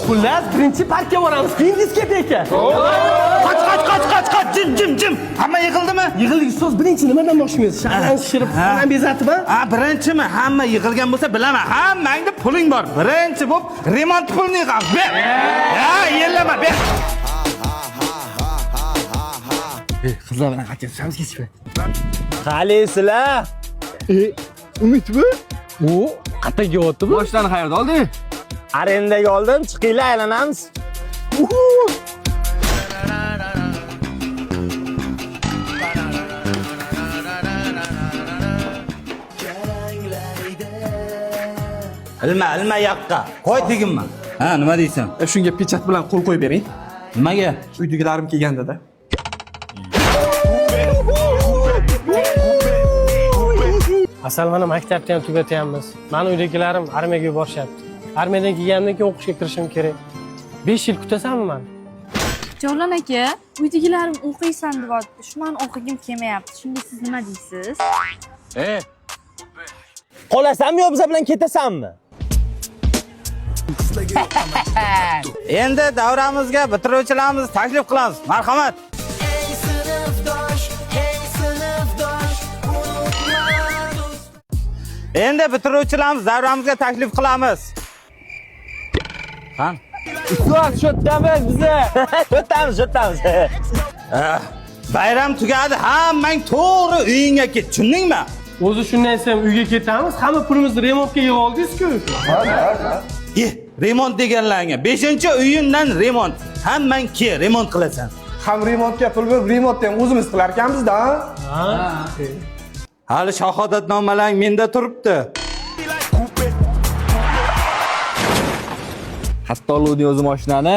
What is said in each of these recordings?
Xullas, birinchi parkka boramiz, keyin diskoteka. Qoch, jim. Hamma yig'ildimi? Yig'ildik ustoz, birinchi nimadan boshlaymiz? Shahlan shishirib, xonani bezatib, Ha, birinchimi? Hamma yig'ilgan bo'lsa bilaman. Hammangda puling bor. Birinchi bo'lib remont pulini yig'amiz. Ber. Ha, yellama, ber. qizlar bilan qachon chiqamiz kechib? Qalaysizlar? Umidmi? O, qayerga yotibmi? Boshdan qayerda olding? Arendaga oldim, chiqinglar, aylanamiz. Ilma yoqqa. Qo'y teginma. Ha, nima deysan? Shunga pechat bilan qo'l qo'yib bering. Nimaga? Uydagilarim kelganda-da. Asal mana maktabni ham tugatyapmiz. Meni uydagilarim armiyaga yuborishyapti. Armiyadan kelgandan keyin o'qishga kirishim kerak. 5 yil kutasanmi meni? Javlon aka, uydagilarim o'qiysan deyapti. Shundan o'qigim kelmayapti. Shunda siz nima deysiz? Qolasanmi yo biz bilan ketasanmi? Endi davramizga bitiruvchilarimiz taklif qilamiz. Marhamat. Endi bitiruvchilarimiz davramizga taklif qilamiz. Qan? Ustoz, shotamiz bizni. Shotamiz. Bayram tugadi, hammang to'g'ri uyingga ket, tushundingmi? O'zi shundan desam uyga ketamiz, hamma pulimizni remontga yig'ib oldingiz-ku. Remont deganlarga 5-uyindan remont. Hammang ke remont qilasan. Ham remontga pul berib, remontni ham o'zimiz qilar ekanmiz-da. Hali shahodatnomalar menda turibdi. Hatto oluvdim o'zim mashinani.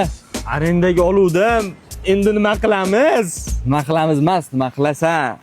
Arendaga oluvdim. Endi nima qilamiz? Nima qilamiz emas, nima qilasan?